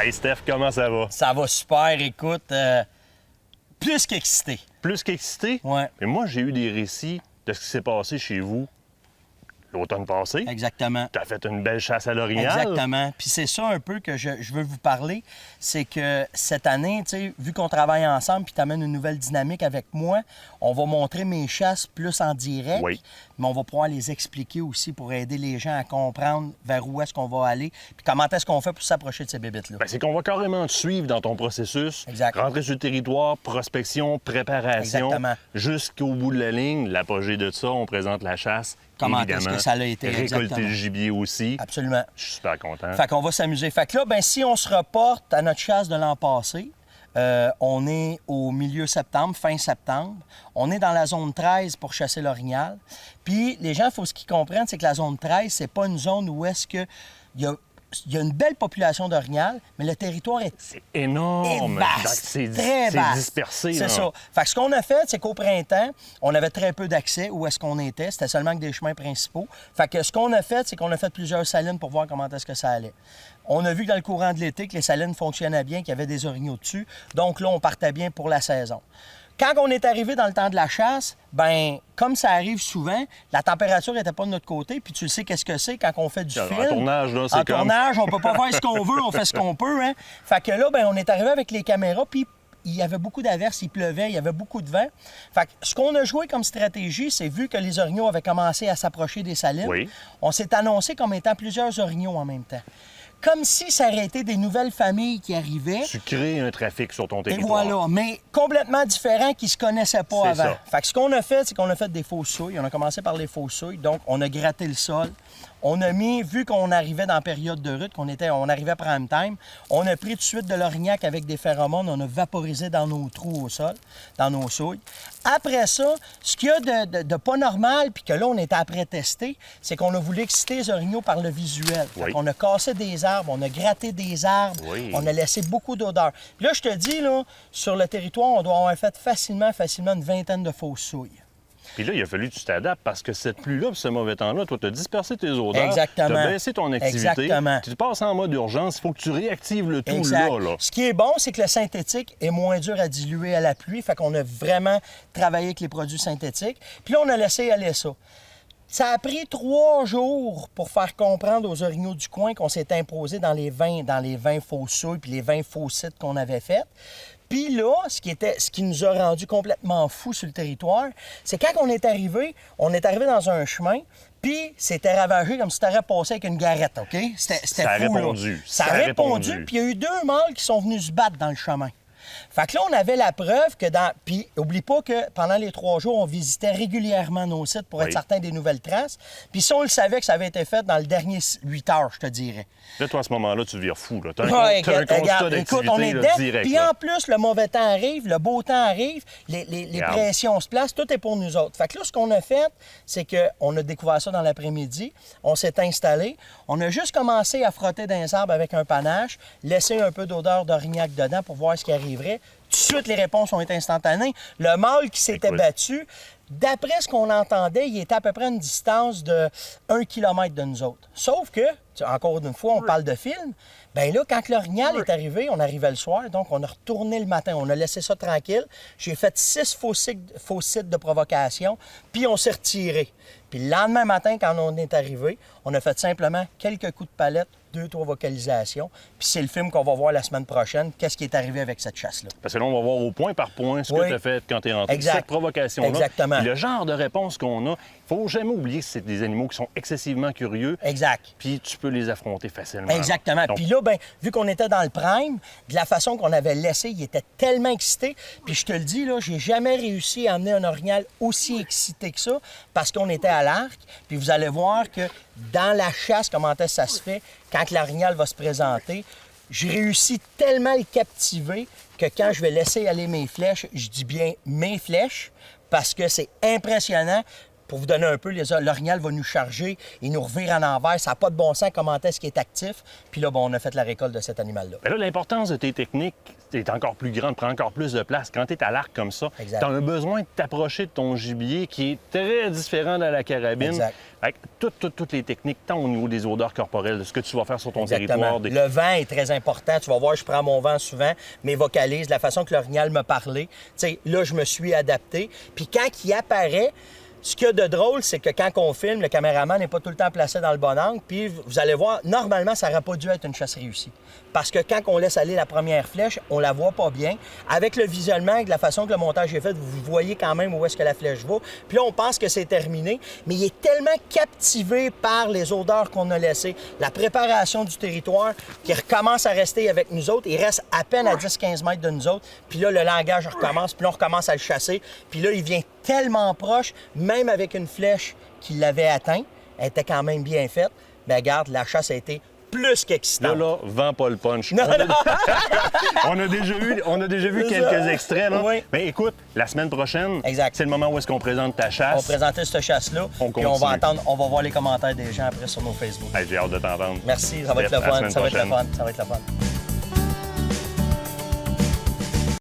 Hey Steph, comment ça va? Ça va super, écoute. Plus qu'excité. Plus qu'excité? Ouais. Mais moi, j'ai eu des récits de ce qui s'est passé chez vous l'automne passé. Exactement. Tu as fait une belle chasse à l'orignal. Exactement. Puis c'est ça un peu que je veux vous parler. C'est que cette année, tu sais, vu qu'on travaille ensemble puis tu amènes une nouvelle dynamique avec moi, on va montrer mes chasses plus en direct. Oui. Mais on va pouvoir les expliquer aussi pour aider les gens à comprendre vers où est-ce qu'on va aller puis comment est-ce qu'on fait pour s'approcher de ces bébites-là. Ben, c'est qu'on va carrément te suivre dans ton processus. Exact. Rentrer sur le territoire, prospection, préparation. Exactement. Jusqu'au bout de la ligne, l'apogée de ça, on présente la chasse. Comment évidemment. est-ce que ça a été, Récolter exactement. le gibier aussi. Absolument. Je suis super content. Fait qu'on va s'amuser. Fait que là, ben, si on se reporte à notre chasse de l'an passé, on est au milieu septembre, fin septembre. On est dans la zone 13 pour chasser l'orignal. Puis les gens, il faut ce qu'ils comprennent, c'est que la zone 13, c'est pas une zone où est-ce que il y a une belle population d'orignal, mais le territoire est C'est énorme. vaste, C'est très vaste. dispersé. C'est là. ça. Fait que ce qu'on a fait, c'est qu'au printemps, on avait très peu d'accès où est-ce qu'on était. C'était seulement que des chemins principaux. Fait que ce qu'on a fait, c'est qu'on a fait plusieurs salines pour voir comment est-ce que ça allait. On a vu que dans le courant de l'été que les salines fonctionnaient bien, qu'il y avait des orignaux dessus. Donc là, on partait bien pour la saison. Quand on est arrivé dans le temps de la chasse, ben comme ça arrive souvent, la température n'était pas de notre côté, puis tu sais qu'est-ce que c'est quand on fait du film. En tournage, là, c'est En comme... tournage, on peut pas faire ce qu'on veut, on fait ce qu'on peut, hein. Fait que là, ben on est arrivé avec les caméras, puis il y avait beaucoup d'averses, il pleuvait, il y avait beaucoup de vent. Fait que ce qu'on a joué comme stratégie, c'est vu que les orignaux avaient commencé à s'approcher des salines, Oui. on s'est annoncé comme étant plusieurs orignaux en même temps. Comme si ça aurait été des nouvelles familles qui arrivaient. Tu crées un trafic sur ton Et territoire. voilà, mais complètement différents qui ne se connaissaient pas C'est avant. ça. Fait que ce qu'on a fait, c'est qu'on a fait des fausses souilles. On a commencé par les fausses souilles. Donc, on a gratté le sol. On a mis, vu qu'on arrivait dans la période de rut, on arrivait prime time, on a pris tout de suite de l'orignac avec des phéromones, on a vaporisé dans nos trous au sol, dans nos souilles. Après ça, ce qu'il y a de pas normal, puis que là, on était après tester, c'est qu'on a voulu exciter les orignaux par le visuel. Fait Oui. qu'on a cassé des arbres, on a gratté des arbres, Oui. on a laissé beaucoup d'odeur. Puis là, je te dis, là, sur le territoire, on doit avoir fait facilement une vingtaine de fausses souilles. Puis là, il a fallu que tu t'adaptes parce que cette pluie-là, puis ce mauvais temps-là, toi, tu as dispersé tes odeurs. Exactement. Tu as baissé ton activité. Exactement. Tu passes en mode urgence. Il faut que tu réactives le tout Exact. là. Ce qui est bon, c'est que le synthétique est moins dur à diluer à la pluie. Fait qu'on a vraiment travaillé avec les produits synthétiques. Puis là, on a laissé aller ça. Ça a pris 3 jours pour faire comprendre aux orignaux du coin qu'on s'est imposé dans les 20 fausses souilles puis les 20 faux sites qu'on avait faits. Puis là, ce qui nous a rendu complètement fous sur le territoire, c'est quand on est arrivé dans un chemin, puis c'était ravagé comme si tu aurais passé avec une garrette, OK? C'était Ça a fou, là. répondu. Ça a Ça a répondu, répondu. puis il y a eu 2 mâles qui sont venus se battre dans le chemin. Fait que là, on avait la preuve que Puis, oublie pas que pendant les 3 jours, on visitait régulièrement nos sites pour être Oui. certain des nouvelles traces. Puis si on le savait que ça avait été fait dans le dernier 8 heures, je te dirais. Là, toi, à ce moment-là, tu vires fou. Tu as Ouais, un constat regarde, écoute, on est d'activité là, dedans. direct. Puis là. en plus, le mauvais temps arrive, le beau temps arrive, les Regarde. pressions se placent, tout est pour nous autres. Fait que là, ce qu'on a fait, c'est qu'on a découvert ça dans l'après-midi, on s'est installé, on a juste commencé à frotter dans les arbres avec un panache, laisser un peu d'odeur d'orignac dedans pour voir ce qui arriverait. Tout de suite, les réponses ont été instantanées. Le mâle qui s'était Écoute. battu, d'après ce qu'on entendait, il était à peu près à une distance de 1 km de nous autres. Sauf que, encore une fois, on parle de film, bien là, quand l'orignal est arrivé, on arrivait le soir, donc on a retourné le matin, on a laissé ça tranquille. J'ai fait 6 faux sites de provocation, puis on s'est retiré. Puis le lendemain matin, quand on est arrivé, on a fait simplement quelques coups de palette, 2-3 vocalisations, puis c'est le film qu'on va voir la semaine prochaine, qu'est-ce qui est arrivé avec cette chasse-là. Parce que là, on va voir au point par point ce Oui. que tu as fait quand tu es rentré. Exact. Cette provocation-là. Exactement. Puis le genre de réponse qu'on a, il faut jamais oublier que c'est des animaux qui sont excessivement curieux. Exact. Puis tu peux les affronter facilement. Exactement. Donc, Puis là, ben, vu qu'on était dans le prime, de la façon qu'on avait laissé, il était tellement excité. Puis je te le dis, là, j'ai jamais réussi à amener un orignal aussi excité que ça parce qu'on était à l'arc. Puis vous allez voir que dans la chasse, comment est-ce que ça se fait, quand l'orignal va se présenter, j'ai réussi tellement à le captiver que quand je vais laisser aller mes flèches, je dis bien mes flèches, parce que c'est impressionnant. pour vous donner un peu, l'orignal va nous charger, il nous revire en envers, ça n'a pas de bon sens comment est-ce qu'il est actif. Puis là, bon, on a fait la récolte de cet animal-là. Ben là, l'importance de tes techniques est encore plus grande, prend encore plus de place. Quand tu es à l'arc comme ça, tu Exact. as un besoin de t'approcher de ton gibier qui est très différent de la carabine. Exact. Fait que toutes les techniques, tant au niveau des odeurs corporelles, de ce que tu vas faire sur ton Exactement. territoire. Le vent est très important. Tu vas voir, je prends mon vent souvent, mes vocalises, la façon que l'orignal me parlait. Tu sais, là, je me suis adapté. Puis quand il apparaît, ce qu'il y a de drôle, c'est que quand on filme, le caméraman n'est pas tout le temps placé dans le bon angle. Puis vous allez voir, normalement, ça n'aurait pas dû être une chasse réussie. Parce que quand on laisse aller la première flèche, on la voit pas bien. Avec le visuellement et de la façon que le montage est fait, vous voyez quand même où est-ce que la flèche va. Puis là, on pense que c'est terminé, mais il est tellement captivé par les odeurs qu'on a laissées, la préparation du territoire, qu'il recommence à rester avec nous autres. Il reste à peine à 10-15 mètres de nous autres. Puis là, le langage recommence, puis là, on recommence à le chasser. Puis là, il vient tellement proche, même avec une flèche qui l'avait atteint, elle était quand même bien faite. Bien, regarde, la chasse a été plus qu'excitante. Là, vends pas le punch. Non, non. On a déjà vu C'est quelques ça. extraits. Là. Oui. Mais écoute, la semaine prochaine, Exact. c'est le moment où est-ce qu'on présente ta On chasse. présentait cette chasse-là, On puis on va continue. attendre, on va voir les commentaires des gens après sur nos Facebook. Hey, j'ai hâte de t'entendre. Merci, ça va être Steph, le à la fun, semaine ça va être le prochaine. fun, ça va être le fun.